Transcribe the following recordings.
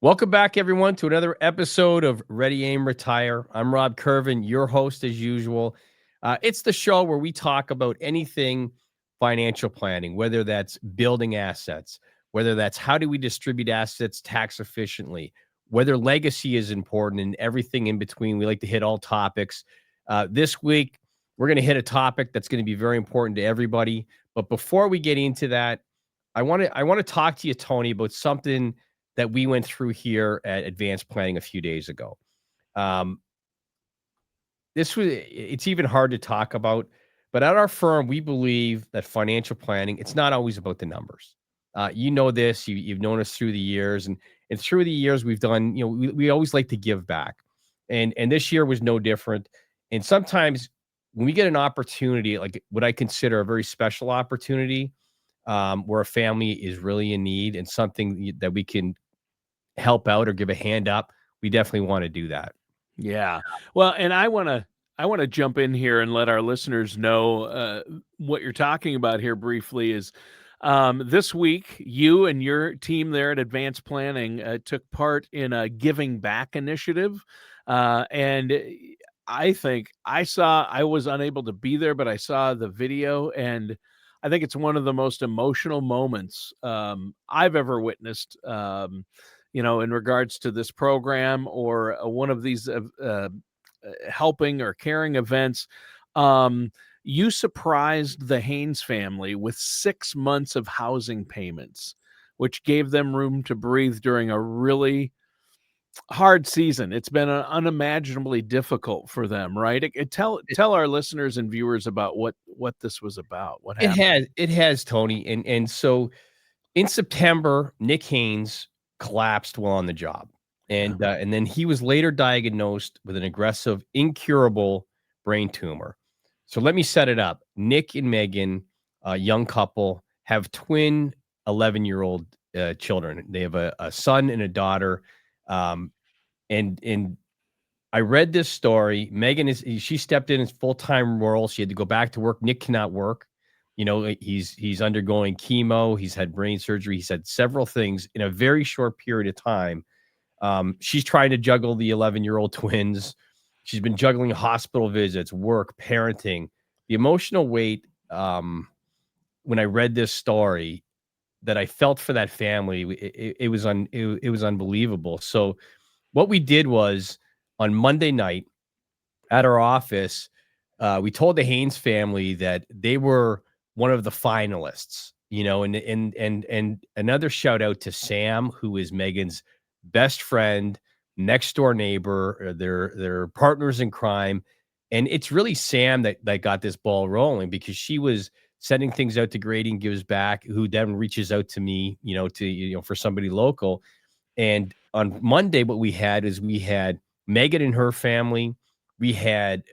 Welcome back, everyone, to another episode of Ready, Aim, Retire. I'm Rob Curvin, your host as usual. It's the show where we talk about anything financial planning, whether that's building assets, whether that's how do we distribute assets tax efficiently, whether legacy is important, and everything in between. We like to hit all topics. This week, we're going to hit a topic that's going to be very important to everybody. But before we get into that, I want to talk to you, Tony, about something that we went through here at Advanced Planning a few days ago. Um, it's even hard to talk about, but at our firm, we believe that financial planning, it's not always about the numbers. You know this, you've known us through the years, and through the years we've done, we always like to give back. And this year was no different. And sometimes when we get an opportunity, like what I consider a very special opportunity, where a family is really in need and something that we can help out or give a hand up, we definitely want to do that. Yeah. Well, and I want to jump in here and let our listeners know what you're talking about here briefly is this week you and your team there at Advanced Planning took part in a giving back initiative, and I think I was unable to be there, but I saw the video, and I think it's one of the most emotional moments I've ever witnessed. In regards to this program or one of these helping or caring events. You surprised the Haines family with 6 months of housing payments, which gave them room to breathe during a really hard season. It's been unimaginably difficult for them, right? Tell our listeners and viewers about what this was about. What It happened? has, it has, Tony, and so in September, Nick Haines collapsed while on the job, Yeah. and then he was later diagnosed with an aggressive, incurable brain tumor. So let me set it up. Nick and Megan, a young couple, have twin 11-year-old children. They have a son and a daughter, um, and I read this story. She stepped in as full-time role. She had to go back to work. Nick cannot work. He's undergoing chemo. He's had brain surgery. He's had several things in a very short period of time. She's trying to juggle the 11-year-old twins. She's been juggling hospital visits, work, parenting. The emotional weight, when I read this story, that I felt for that family, it was unbelievable. So what we did was on Monday night at our office, we told the Haines family that they were one of the finalists, and another shout out to Sam, who is Megan's best friend, next door neighbor, their partners in crime. And it's really Sam that got this ball rolling because she was sending things out to Grady and Gives Back, who then reaches out to me, for somebody local. And on Monday, what we had Megan and her family. We had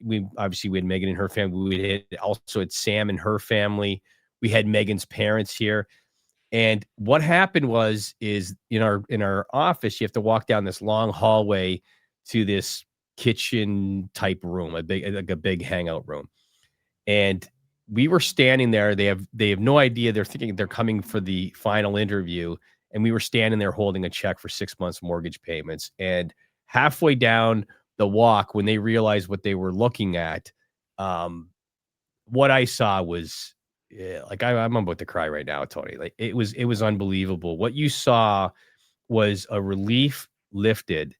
we had Megan and her family. We also had Sam and her family. We had Megan's parents here. And what happened is in our office, you have to walk down this long hallway to this kitchen type room, a big hangout room. And we were standing there. They have no idea. They're thinking they're coming for the final interview. And we were standing there holding a check for 6 months mortgage payments. And halfway down the walk, when they realized what they were looking at, what I saw was like I'm about to cry right now, Tony. Like it was unbelievable. What you saw was a relief lifted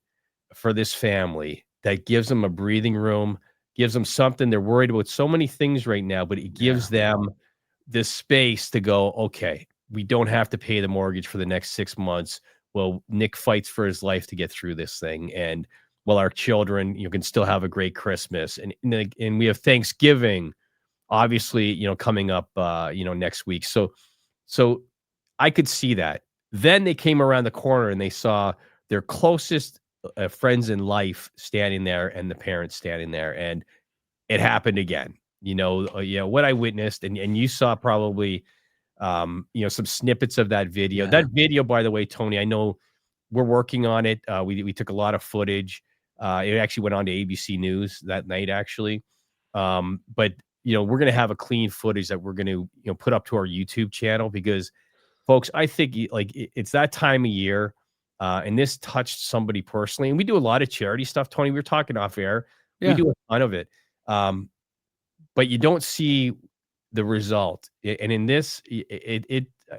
for this family that gives them a breathing room, gives them something. They're worried about so many things right now, but it Yeah. gives them this space to go, okay, we don't have to pay the mortgage for the next 6 months. Well, Nick fights for his life to get through this thing. And while our children, can still have a great Christmas. And we have Thanksgiving, obviously, coming up, next week. So I could see that. Then they came around the corner and they saw their closest friends in life standing there and the parents standing there. And it happened again. What I witnessed, and you saw probably, some snippets of that video. Yeah. That video, by the way, Tony, I know we're working on it. We took a lot of footage. It actually went on to ABC News that night, actually. But we're gonna have a clean footage that we're gonna put up to our YouTube channel because, folks, I think it's that time of year. And this touched somebody personally. And we do a lot of charity stuff, Tony. We were talking off air. We Yeah. do a ton of it. But you don't see the result. And in this,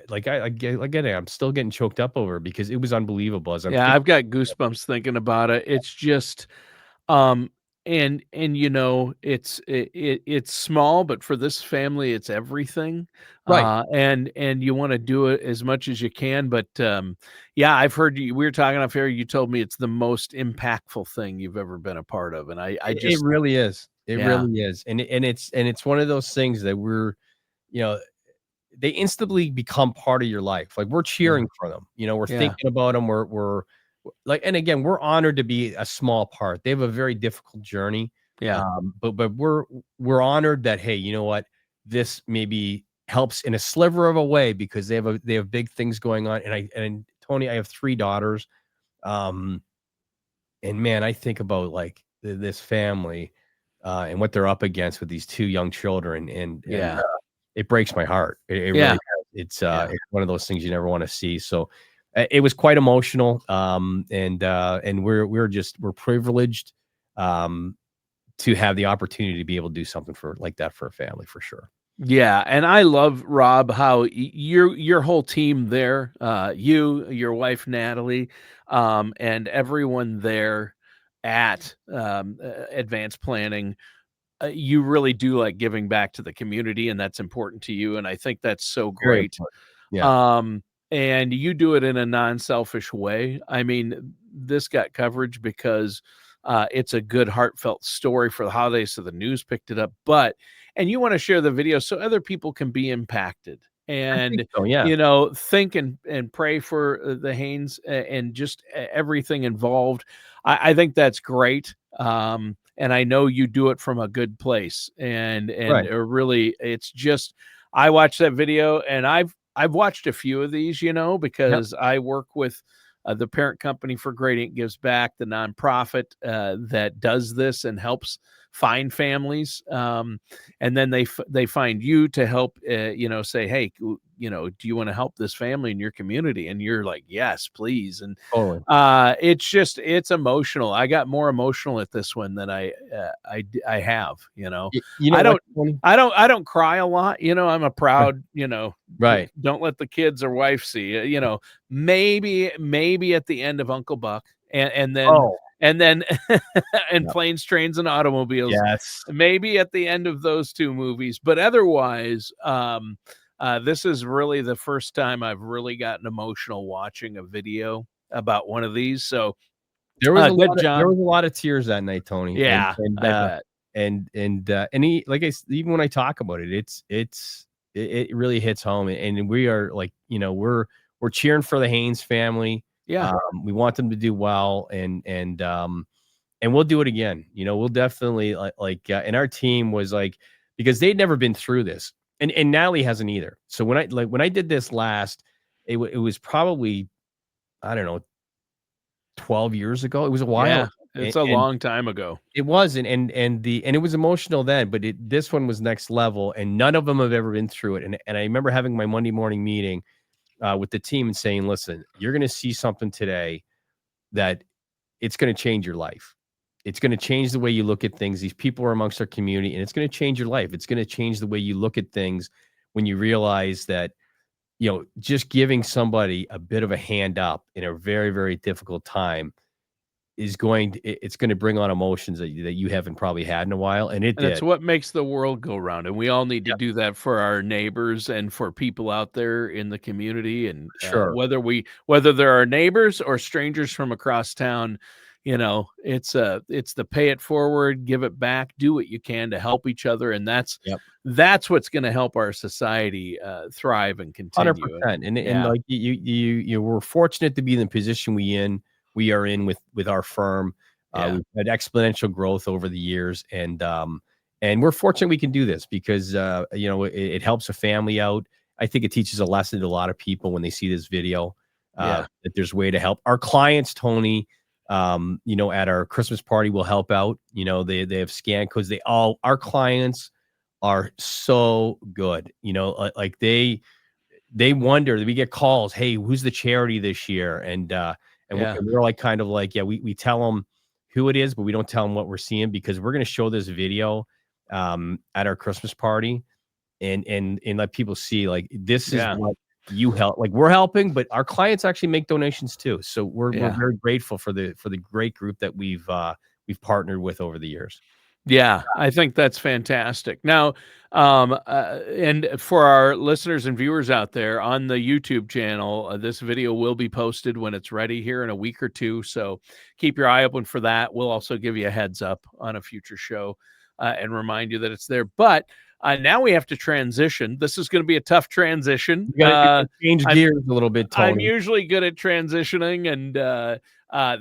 like I get it. I'm still getting choked up over it because it was unbelievable as I'm Yeah, thinking. I've got goosebumps thinking about it. It's just, and it's small, but for this family, it's everything. Right. And you want to do it as much as you can. But yeah, I've heard you. We were talking off air. You told me it's the most impactful thing you've ever been a part of, and I It just, really is. It yeah, really is. And it's one of those things that you know, they instantly become part of your life. Like we're yeah, cheering for them. We're yeah, thinking about them. We're like, and again, we're honored to be a small part. They have a very difficult journey. yeah, But we're honored that, hey, you know what? This maybe helps in a sliver of a way because they have big things going on. And Tony, I have 3 daughters. Um, and man, I think about like this family and what they're up against with these 2 young children, and yeah, it breaks my heart. It really yeah, does. yeah. It's one of those things you never want to see. So it was quite emotional. And we're privileged to have the opportunity to be able to do something for like that for a family for sure. Yeah, and I love, Rob, how your whole team there, you, your wife Natalie, and everyone there at Advanced Planning, you really do like giving back to the community, and that's important to you. And I think that's so Very great. important. Yeah. Um, and you do it in a non-selfish way. I mean, this got coverage because it's a good, heartfelt story for the holidays, so the news picked it up. And you want to share the video so other people can be impacted I think and so. Yeah. think and pray for the Haines and just everything involved. I think that's great. And I know you do it from a good place, and Right. really, it's just I watched that video, and I've watched a few of these, Yep. because I work with the parent company for Gradient Gives Back, the nonprofit that does this and helps find families. And then they find you to help, say, hey, do you want to help this family in your community? And you're like, yes, please. And Totally. it's emotional. I got more emotional at this one than I have. You know I what, don't Tony? I don't cry a lot. I'm a Right. proud, Right. don't let the kids or wife see. Maybe at the end of Uncle Buck, Oh, and then and yeah. Planes, Trains, and Automobiles. Yes. Maybe at the end of those two movies, but otherwise, this is really the first time I've really gotten emotional watching a video about one of these. So, good There job. was a lot of tears that night, Tony, and Yeah, and I uh bet. and he like even when I talk about it, it really hits home, and we are like, we're cheering for the Haines family. Yeah, We want them to do well, and we'll do it again. We'll definitely and our team was like, because they'd never been through this, and Natalie hasn't either. So when I did this last, it was probably, I don't know, 12 years ago. It was a while yeah. ago. It's a And long time ago. it was, and it was emotional then, but this one was next level, and none of them have ever been through it. And I remember having my Monday morning meeting with the team and saying, "Listen, you're going to see something today that it's going to change your life. It's going to change the way you look at things. These people are amongst our community, and it's going to change your life. It's going to change the way you look at things when you realize that." Just giving somebody a bit of a hand up in a very, very difficult time it's going to bring on emotions that you haven't probably had in a while, and it And it's did. what makes the world go round, and we all need to Yep, do that for our neighbors and for people out there in the community, and, for sure. whether they're our neighbors or strangers from across town, it's the pay it forward, give it back, do what you can to help each other, and Yep. that's what's gonna help our society, thrive and continue, and 100%. And yeah, like you were fortunate to be in the position we are in with our firm. yeah, We've had exponential growth over the years, and we're fortunate we can do this because it helps a family out. I think it teaches a lesson to a lot of people when they see this video, yeah, that there's a way to help our clients, Tony. At our Christmas party, will help out. They have scan codes. Our clients are so good. Like they wonder, we get calls, hey, who's the charity this year? And and we're like kind of like, yeah, we tell them who it is, but we don't tell them what we're seeing because we're going to show this video at our Christmas party and let people see like this is what you help. Like we're helping, but our clients actually make donations too. So we're very grateful for the great group that we've partnered with over the years. Yeah, I think that's fantastic. Now, and for our listeners and viewers out there on the YouTube channel, this video will be posted when it's ready here in a week or two. So keep your eye open for that. We'll also give you a heads up on a future show and remind you that it's there. But now we have to transition. This is going to be a tough transition. You gotta change gears a little bit, Tony. I'm usually good at transitioning, and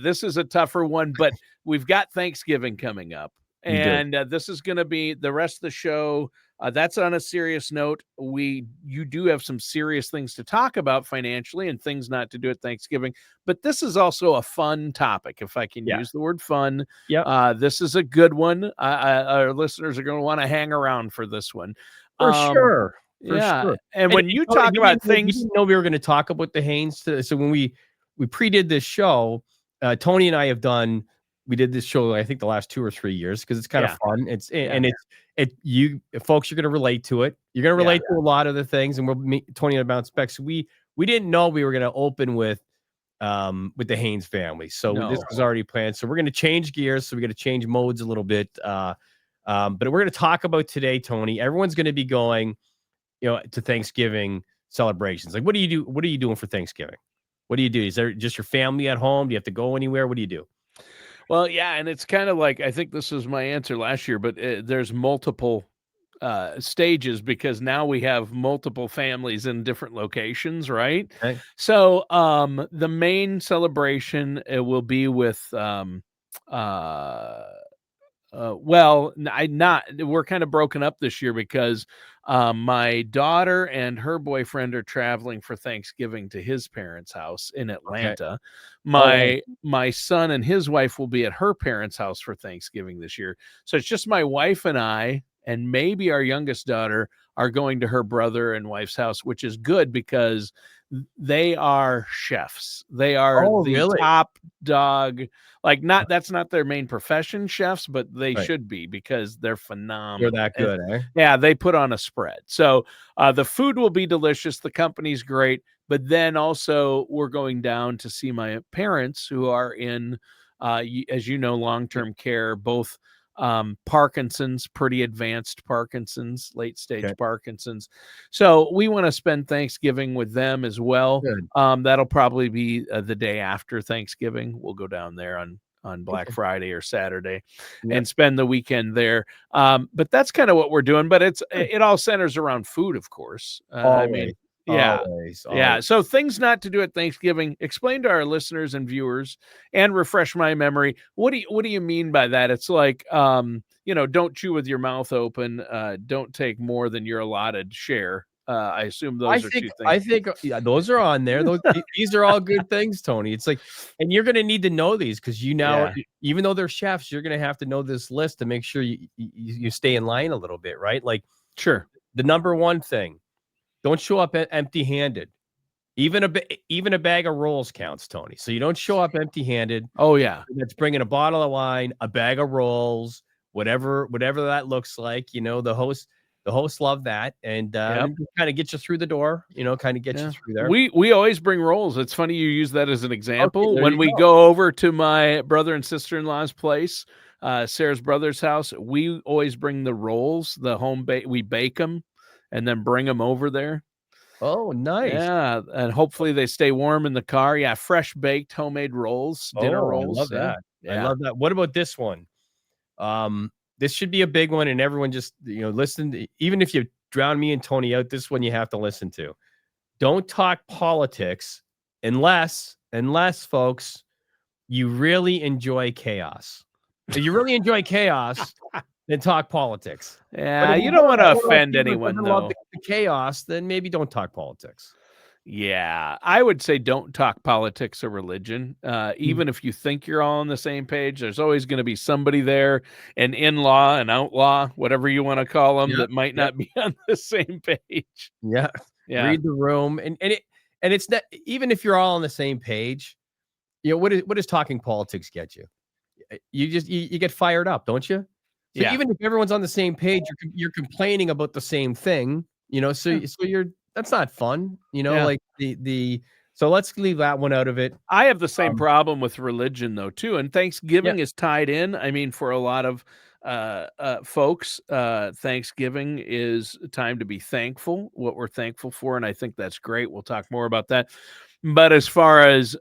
this is a tougher one, but we've got Thanksgiving coming up. And this is going to be the rest of the show. That's on a serious note. You do have some serious things to talk about financially and things not to do at Thanksgiving. But this is also a fun topic, if I can use the word fun. This is a good one. Our listeners are going to want to hang around for this one. For sure. And when you talk about things, you didn't know we were going to talk about the Haines today. So when we pre-did this show, Tony and I have done. We did this show, I think, the last 2 or 3 years because it's kind of fun. You folks, you're going to relate to it. You're going to relate to a lot of the things, and we'll meet Tony and bounce back. So we didn't know we were going to open with the Haines family. So this was already planned. So we're going to change gears. So we're going to change modes a little bit. But we're going to talk about today, Tony. Everyone's going to be going, to Thanksgiving celebrations. Like, what do you do? What are you doing for Thanksgiving? What do you do? Is there just your family at home? Do you have to go anywhere? What do you do? Well, yeah, and it's kind of like, I think this was my answer last year, but there's multiple stages because now we have multiple families in different locations, right? Okay. So the main celebration will be with we're kind of broken up this year because my daughter and her boyfriend are traveling for Thanksgiving to his parents' house in Atlanta. My son and his wife will be at her parents' house for Thanksgiving this year. So it's just my wife and I, and maybe our youngest daughter are going to her brother and wife's house, which is good because they are chefs. They are top dog. Like that's not their main profession, chefs, but they should be because they're phenomenal. They're that good, eh? Yeah, they put on a spread. So the food will be delicious. The company's great. But then also we're going down to see my parents who are in, as you know, long-term care, both Parkinson's, pretty advanced Parkinson's, late stage Parkinson's. So we want to spend Thanksgiving with them as well. That'll probably be the day after Thanksgiving. We'll go down there on Black Friday or Saturday and spend the weekend there. But that's kind of what we're doing. But it all centers around food, of course. Always. So things not to do at Thanksgiving. Explain to our listeners and viewers and refresh my memory. What do you mean by that? It's like, don't chew with your mouth open. Don't take more than your allotted share. I assume those are 2 things. I think those are on there. These are all good things, Tony. It's like, and you're going to need to know these because even though they're chefs, you're going to have to know this list to make sure you stay in line a little bit, right? Like, sure. The number one thing. Don't show up empty-handed. Even a bag of rolls counts, Tony. So you don't show up empty-handed. Oh yeah, that's bringing a bottle of wine, a bag of rolls, whatever that looks like. The hosts love that, and kind of get you through the door. Kind of get you through there. We always bring rolls. It's funny you use that as an example. When we go over to my brother and sister-in-law's place, Sarah's brother's house, we always bring the rolls. The home we bake them. And then bring them over there. Oh, nice. Yeah, and hopefully they stay warm in the car. Yeah, fresh baked homemade rolls, dinner rolls. I love that. I love that. What about this one? This should be a big one, and everyone just listen. Even if you drown me and Tony out, this one you have to listen to. Don't talk politics unless folks, you really enjoy chaos. If you really enjoy chaos, then talk politics. Yeah, you don't want to offend anyone, though. Love the chaos, then maybe don't talk politics. Yeah, I would say don't talk politics or religion. Even if you think you're all on the same page, there's always going to be somebody there, an in-law, an outlaw, whatever you want to call them, that might not be on the same page. Yeah. Read the room, and it's not, even if you're all on the same page, what does talking politics get you? You get fired up, don't you? So Yeah. even if everyone's on the same page, you're complaining about the same thing, Yeah. so you're that's not fun, Yeah. like the so let's leave that one out of it. I have the same Um, problem with religion though too, and yeah. Thanksgiving is tied in. I mean, for a lot of folks, Thanksgiving is a time to be thankful, what we're thankful for, and I think that's great. We'll talk more about that. But as far as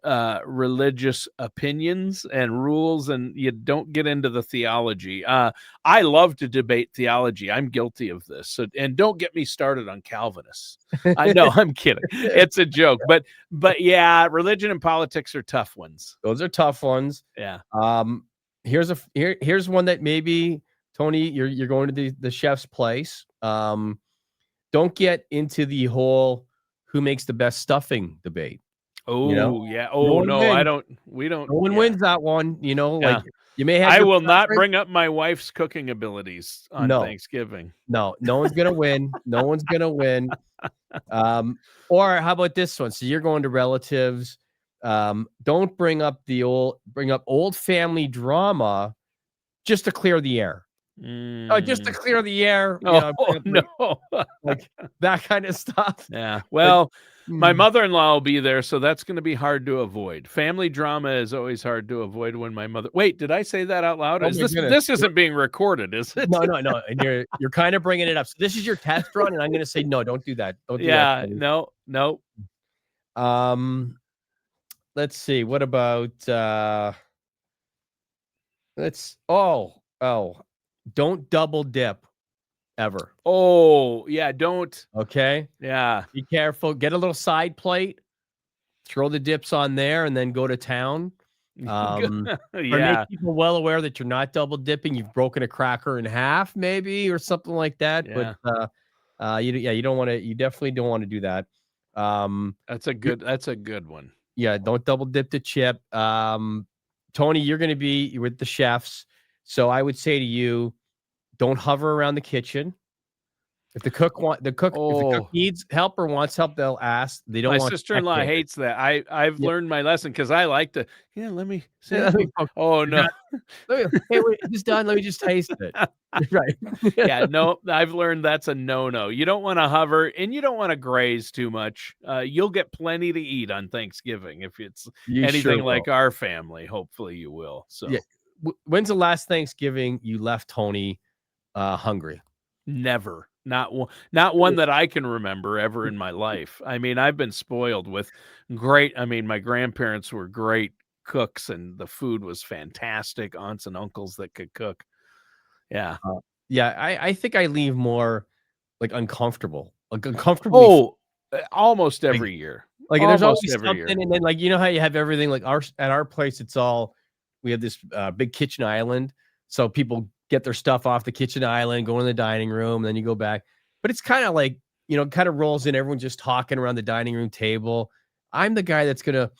religious opinions and rules, and you don't get into the theology. I love to debate theology. I'm guilty of this. So, and don't get me started on Calvinists. I know I'm kidding. It's a joke, but yeah, religion and politics are tough ones. Those are tough ones. Yeah. Here's one that maybe, Tony, you're going to the chef's place. Don't get into the whole who makes the best stuffing debate. Oh, yeah. No Oh one no, wins. we don't. No one Yeah. wins that one. Yeah. Like you may have I your will not preference. bring up my wife's cooking abilities on No, Thanksgiving. no one's gonna win. No one's gonna win. Or how about this one? So you're going to relatives. Don't bring up old family drama just to clear the air. Oh, just to Mm. clear the air, Oh, bring up no. like that kind of stuff. Yeah. Like, Well, my mm, mother-in-law will be there, so that's gonna be hard to avoid. Family drama is always hard to avoid when my mother Wait, did I say that out loud? oh Is my this goodness. this isn't being recorded, is it? No, no, no. And you're kind of bringing it up. So this is your test run, and I'm gonna say no. Don't do that. Don't do that, Yeah. Tony. No, no. Um, let's see. What about don't double dip ever. Oh, yeah, don't. Okay. Yeah. Be careful. Get a little side plate, throw the dips on there, and then go to town. Or make Yeah. people well aware that you're not double dipping. You've broken a cracker in half, maybe, or something like that. But Yeah. you don't want to. You definitely don't want to do that. Um, you That's a good one. Yeah, don't double dip the chip. Tony, you're going to be with the chefs, so I would say to you, don't hover around the kitchen. If the cook Oh, needs help or wants help, they'll ask. They don't my want sister-in-law spectators. hates that. I've Yeah, learned my lesson because I like to, "Yeah, let me see yeah, it." let me poke. Oh, I no. got. Hey, wait, it's done. Let me just taste it. Right. Yeah, no, I've learned that's a no-no. You don't wanna hover, and you don't wanna graze too much. You'll get plenty to eat on Thanksgiving if it's You sure anything like will. our family. Hopefully, you will. Yeah. So, When's the last Thanksgiving you left Tony hungry? never. Not one that I can remember ever in my life. I mean, I've been spoiled with my grandparents were great cooks, and the food was fantastic, aunts and uncles that could cook. Yeah. Yeah, I think I leave more like uncomfortable, like uncomfortably. Oh, almost Like every year. like, there's Almost always every year. something, and then, like, you know how you have everything, like, at our place, we have this, big kitchen island, so people get their stuff off the kitchen island, go in the dining room, then you go back, but it's kinda like, kinda rolls in, everyone just talking around the dining room table. I'm the guy that's gonna,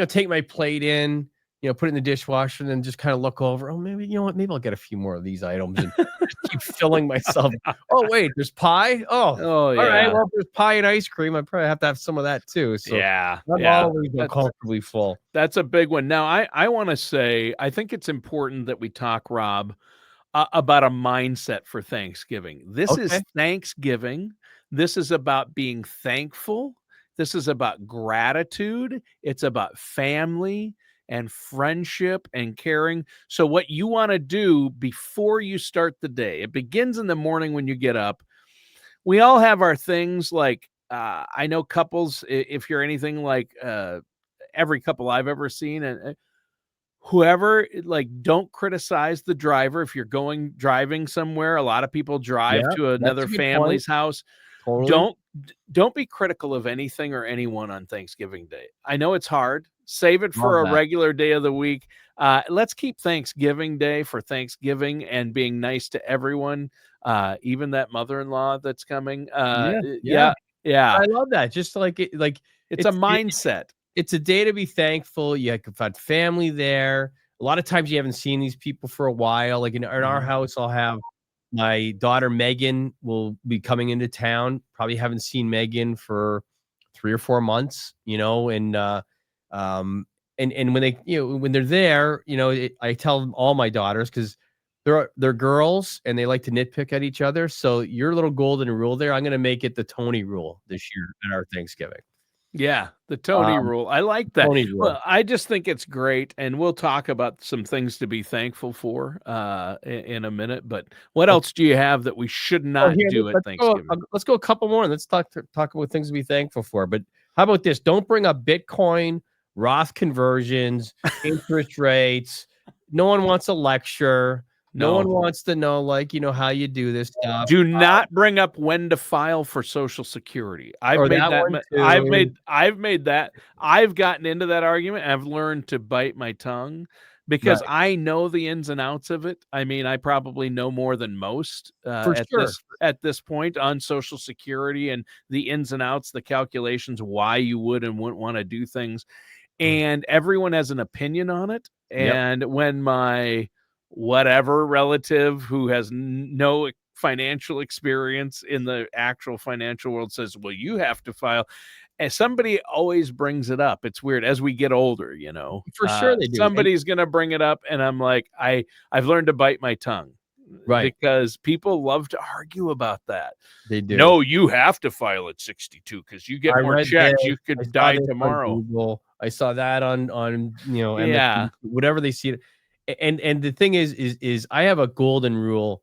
take my plate in, put it in the dishwasher, and then just kinda look over, "Oh, maybe you know what? Maybe I'll get a few more of these items," and just keep filling myself. "Oh, wait, there's pie? Oh, Oh, all right, yeah. well, if there's pie and ice cream, I probably have to have some of that too." So Yeah, I'm yeah. always That's uncomfortably full. that's a big one. Now, I wanna say, I think it's important that we talk, Rob, about a mindset for Thanksgiving. This is Okay. Thanksgiving. This is about being thankful. This is about gratitude. It's about family and friendship and caring. So, what you want to do before you start the day, it begins in the morning when you get up. We all have our things like, I know couples, if you're anything like every couple I've ever seen, and whoever, like, don't criticize the driver if you're driving somewhere. A lot of people drive Yeah, to that's another a good point. family's house. Totally. Don't be critical of anything or anyone on Thanksgiving Day. I know it's hard. Save it Love for a that. regular day of the week. Let's keep Thanksgiving Day for Thanksgiving and being nice to everyone, even that mother-in-law that's coming. Yeah, yeah. Yeah, yeah. I love that. Just like It's a it's mindset. it's a day to be thankful. You can find family there. A lot of times you haven't seen these people for a while. Like in our Mhm. house, I'll have my daughter Megan will be coming into town. Probably haven't seen Megan for 3 or 4 months, and and when they, when they're there, I tell them, all my daughters, because they're girls and they like to nitpick at each other. So your little golden rule there, I'm going to make it the Tony rule this year at our Thanksgiving. Yeah, the Tony Um, rule. I like that. Tony rule. Well, I just think it's great, and we'll talk about some things to be thankful for in a minute. But what Okay. else do you have that we should Oh, not here, do at let's go. Thanksgiving? Let's go a couple more. And let's talk about things to be thankful for. But how about this? Don't bring up Bitcoin, Roth conversions, interest rates. No one wants a lecture. No one No. wants to know, how you do this stuff. Do not bring up when to file for Social Security. I've Or made that that. one too. I've made that. I've gotten into that argument. And I've learned to bite my tongue because Right. I know the ins and outs of it. I mean, I probably know more than most For sure. at this point on Social Security and the ins and outs, the calculations, why you would and wouldn't want to do things, Mm. and everyone has an opinion on it. Yep. And when my whatever relative who has no financial experience in the actual financial world says, well, you have to file, and somebody always brings it up. It's weird as we get older, For sure they do. And somebody's going to bring it up, and I'm like, I've learned to bite my tongue right. because people love to argue about that. They do. No, you have to file at 62 because you get I more read this. checks. You I could saw die this on tomorrow. Google. I saw that on Yeah, MSN, whatever they see it. And the thing is I have a golden rule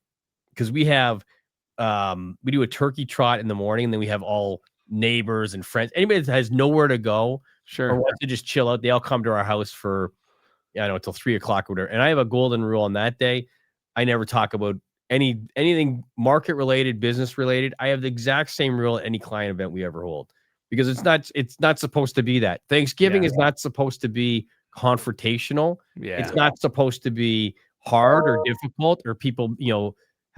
because we do a turkey trot in the morning, and then we have all neighbors and friends. Anybody that has nowhere to go or sure. wants to just chill out, they all come to our house for, I don't know, until 3 o'clock or whatever. And I have a golden rule on that day. I never talk about anything market related, business related. I have the exact same rule at any client event we ever hold, because it's not supposed to be that. Thanksgiving Yeah, is not supposed to be confrontational. It's yeah, not supposed to be hard or difficult, or people,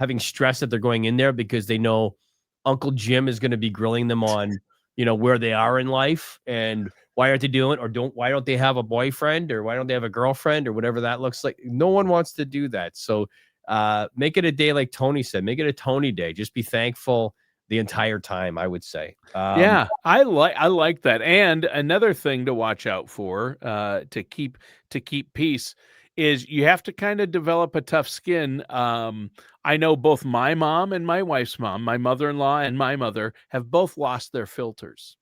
having stress that they're going in there because they know Uncle Jim is going to be grilling them on, where they are in life and why aren't they doing, or why don't they have a boyfriend, or why don't they have a girlfriend, or whatever that looks like. No one wants to do that. So make it a day, like Tony said, make it a Tony day. Just be thankful the entire time, I would say. yeah. I like that. And another thing to watch out for, to keep peace, is you have to kind of develop a tough skin. I know both my mom and my wife's mom, my mother-in-law and my mother, have both lost their filters.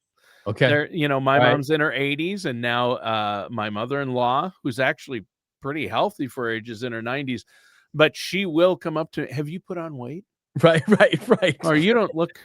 Okay. My All right. mom's in her 80s, and now my mother-in-law, who's actually pretty healthy for her age, is in her 90s, but she will come up to, have you put on weight? Right, right, right. Or you don't look,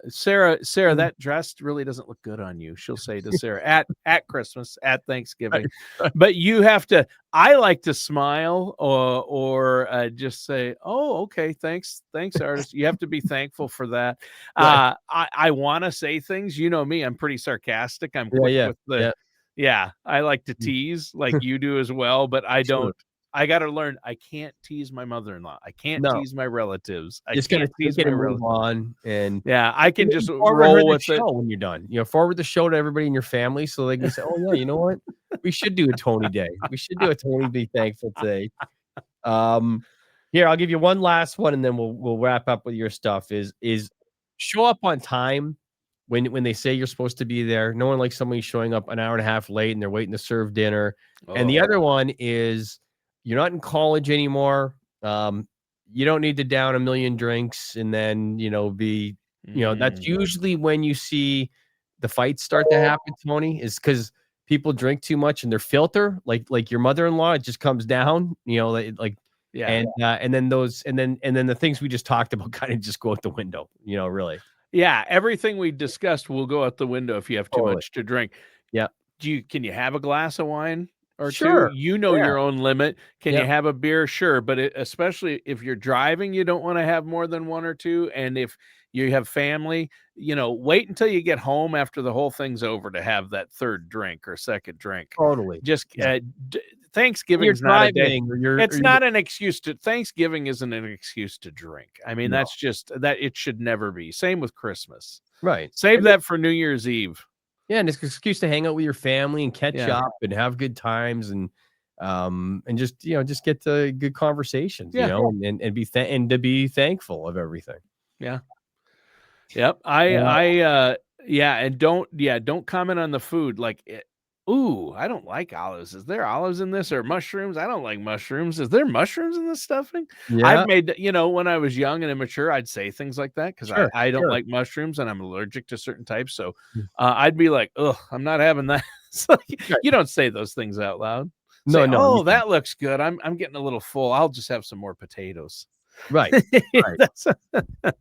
Sarah, Mm. that dress really doesn't look good on you. She'll say to Sarah at Christmas, at Thanksgiving. Right, right. But you have to, I like to smile or just say, oh, okay, thanks, artist. You have to be thankful for that. Right. I want to say things. You know me, I'm pretty sarcastic. I'm Yeah, quick yeah, with the, yeah. yeah, I like to Mm. tease like you do as well, but I Sure. don't. I got to learn. I can't tease my mother-in-law. I can't No, tease my relatives. I just gotta can't take tease it my and move relatives. on, and Yeah, I can maybe just forward her roll the with it. show when you're done. Forward the show to everybody in your family so they can say, "Oh, yeah, you know what? We should do a Tony day. We should do a Tony be thankful today." Um, Here, I'll give you one last one, and then we'll wrap up with your stuff. Is show up on time when they say you're supposed to be there. No one likes somebody showing up an hour and a half late and they're waiting to serve dinner. And the Oh, other one is you're not in college anymore. You don't need to down a million drinks and then be that's mm, usually when you see the fights start to happen, Tony, is because people drink too much and their filter, like your mother-in-law, it just comes down, like yeah. and then the things we just talked about kind of just go out the window, really. Yeah, everything we discussed will go out the window if you have too Totally. much to drink. Yeah. Can you have a glass of wine or 2? Sure. You know Yeah. your own limit. Can you Yep. have a beer? Sure, but especially if you're driving, you don't wanna have more than 1 or 2, and if you have family, wait until you get home after the whole thing's over to have that 3rd drink or 2nd drink. Totally. Just, Yeah. d When you're Thanksgiving's not a day. driving or you're or It's you're not an excuse to Thanksgiving isn't an excuse to drink. I mean, no. that's just that it should never be. Same with Christmas. Right. Save And it that for New Year's Eve. yeah, and it's an excuse to hang out with your family and catch Yeah. up and have good times and just get to good conversations, Yeah. and and to be thankful of everything. Yeah. Yep. Uh, Yeah, and don't comment on the food. Like Ooh, I don't like olives. Is there olives in this or mushrooms? I don't like mushrooms. Is there mushrooms in this stuffing? I've Yeah, made, when I was young and immature, I'd say things like that because I, sure, I don't sure. like mushrooms and I'm allergic to certain types. So Mm, I'd be like, ugh, I'm not having that. It's like, right. you don't say those things out loud. No, Say, no, you oh, don't. that looks good. I'm getting a little full. I'll just have some more potatoes. Right, right. That's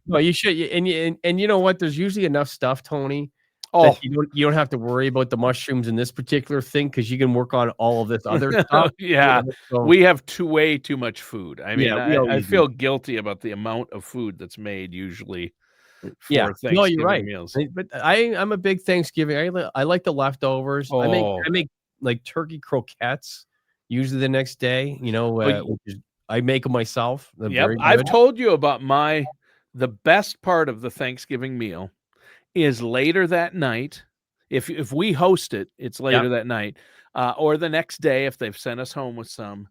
No, you should, and you know what? There's usually enough stuff, Tony, that oh, you don't have to worry about the mushrooms in this particular thing because you can work on all of this other stuff, you yeah. know, so We have way too much food. I yeah, mean, we I always do. feel guilty about the amount of food that's made usually Yeah. for No, you're Thanksgiving right. meals. But I'm a big Thanksgiving I like the leftovers. Oh, I make, like, turkey croquettes usually the next day, oh, y which is I make them myself. They're yep. very I've good. told you about the best part of the Thanksgiving meal is later that night. If we host it, it's Yep. later that night, or the next day if they've sent us home with some.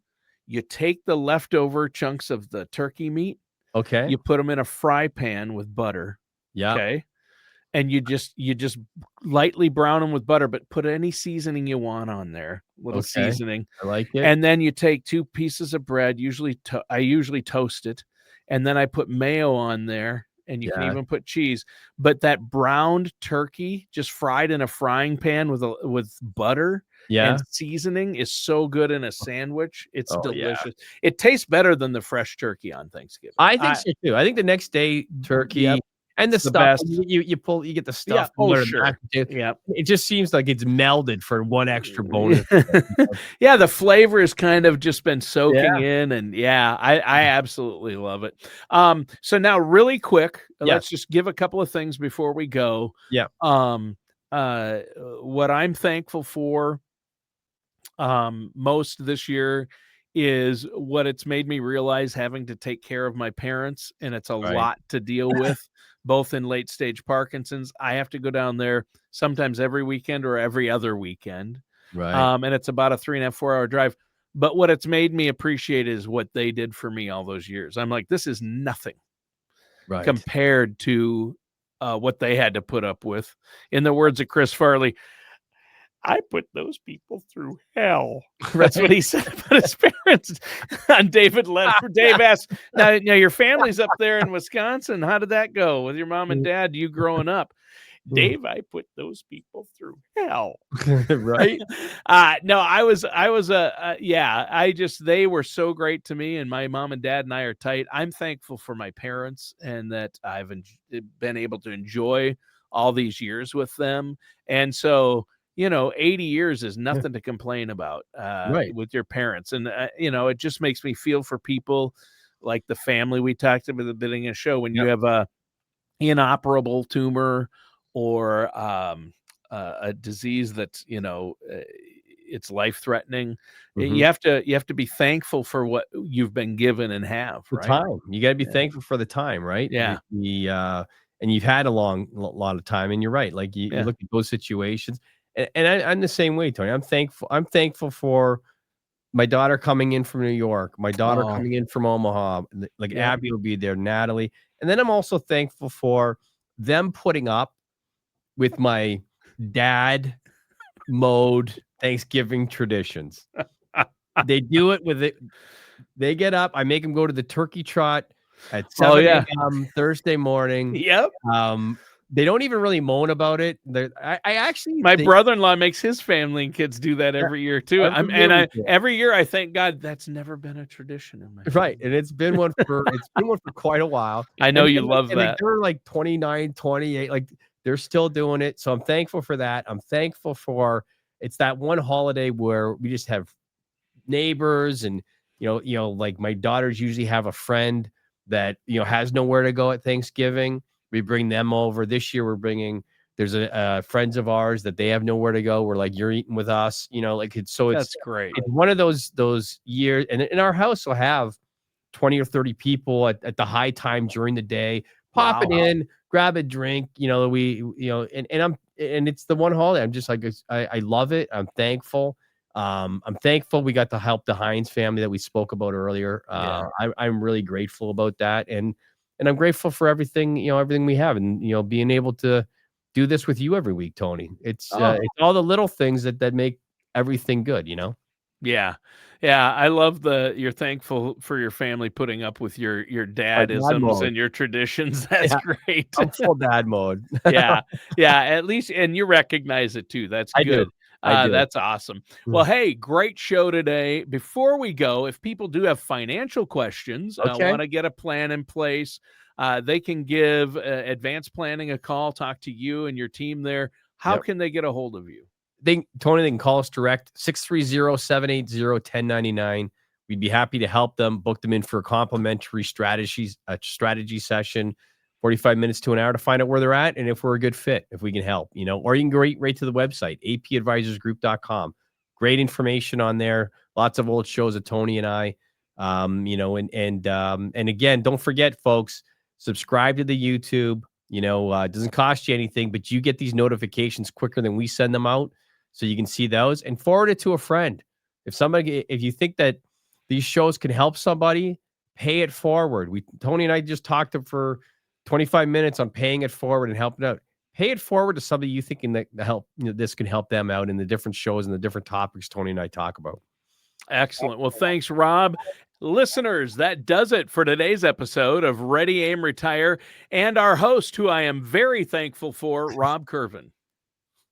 You take the leftover chunks of the turkey meat, Okay. you put them in a fry pan with butter, Yep. okay? And you just lightly brown them with butter, but put any seasoning you want on there, little Okay. seasoning. I like it. And then you take 2 pieces of bread, I usually toast it, and then I put mayo on there, and you can Yeah. even put cheese, but that browned turkey just fried in a frying pan with butter and Yeah. seasoning is so good in a sandwich, it's Oh, yeah. delicious. It tastes better than the fresh turkey on Thanksgiving. I think so too. I think the next day, turkey Yep, and the it's the stuff, best. you get the Yeah, stuff oh, or the mashed sure. potato. Yep. It just seems like it's melded for one extra bonus there, you know? Yeah, the flavor has kind of just been soaking Yeah. in, and yeah, I absolutely love it. So now really quick, let's Yes. just give a couple of things before we go. Yeah. Um, what I'm thankful for most this year is what it's made me realize having to take care of my parents, and it's a Right. lot to deal with, both in late stage Parkinson's. I have to go down there sometimes every weekend or every other weekend. Right. And it's about a 3.5, 4 hour drive. But what it's made me appreciate is what they did for me all those years. I'm like, this is nothing Right. compared to what they had to put up with. In the words of Chris Farley, I put those people through hell. That's what Right. he said about his parents on David Letterman. Dave asked, now your family's up there in Wisconsin. How did that go with your mom and dad, you growing up? Dave, I put those people through hell. Right. No, yeah, they were so great to me, and my mom and dad and I are tight. I'm thankful for my parents and that I've been able to enjoy all these years with them. And so, 80 years is nothing to complain about Right. with your parents. And, it just makes me feel for people like the family we talked about at the beginning of the show when you Yep. have a inoperable tumor or a disease that's it's life threatening. Mhm. You have to be thankful for what you've been given and have, The right? time. You gotta be Yeah, thankful for the time, right? yeah, And you've had a lot of time, and you're right, like, you yeah. look at those situations, and I'm the same way, Tony. I'm thankful for my daughter coming in from New York, my daughter Oh, coming in from Omaha, like, yep. Abby will be there, Natalie, and then I'm also thankful for them putting up with my dad mode Thanksgiving traditions. They do it with it They get up, I make them go to the turkey trot at Oh 7 yeah, AM Thursday morning. yep. Um, they don't even really moan about it. I actually My think brother-in-law makes his family and kids do that that every year too. every year we do it. Every year I thank God that's never been a tradition in my Right, family. and it's been one for quite a while, I know you love and, like, that. they're, like, 29, 28, like, they're still doing it, so I'm thankful for that. I'm thankful for it's that one holiday where we just have neighbors and, like, my daughters usually have a friend that, has nowhere to go at Thanksgiving. We bring them over. This year, there's friends of ours that they have nowhere to go. We're like, "You're eating with us," like, That's great. it's one of those years, and in our house will have 20 or 30 people at the high time during the day, popping Wow. in, grab a drink, and it's the one holiday. I'm just like, I love it. I'm thankful. I'm thankful we got to help the Haines family that we spoke about earlier. Yeah. I'm really grateful about that. And I'm grateful for everything, everything we have and, being able to do this with you every week, Tony. Oh, It's all the little things that make everything good, Yeah. Yeah, I love you're thankful for your family putting up with your My dad dadisms mode. and your traditions. That's Yeah, great. I'm full dad mode. Yeah. Yeah, at least and you recognize it too. That's I do. good. I do. That's awesome. Well, hey, great show today. Before we go, if people do have financial questions, Okay. wanna get a plan in place, they can give, Advanced Planning a call, talk to you and your team there. How Yep. can they get a hold of you? Tony, they can call us direct, 630-780-1099. We'd be happy to help them, book them in for a complimentary strategy session, 45 minutes to an hour to find out where they're at and if we're a good fit, if we can help, or you can go right to the website, apadvisorsgroup.com. Great information on there. Lots of old shows of Tony and I. And again, don't forget, folks, subscribe to the YouTube. It doesn't cost you anything, but you get these notifications quicker than we send them out. So you can see those and forward it to a friend. If you think that these shows can help somebody, pay it forward. Tony and I just talked for 25 minutes on paying it forward and helping out. Pay it forward to somebody you think this can help them out in the different shows and the different topics Tony and I talk about. Excellent. Well, thanks, Rob. Listeners, that does it for today's episode of Ready, Aim, Retire, and our host, who I am very thankful for, Rob Curvin.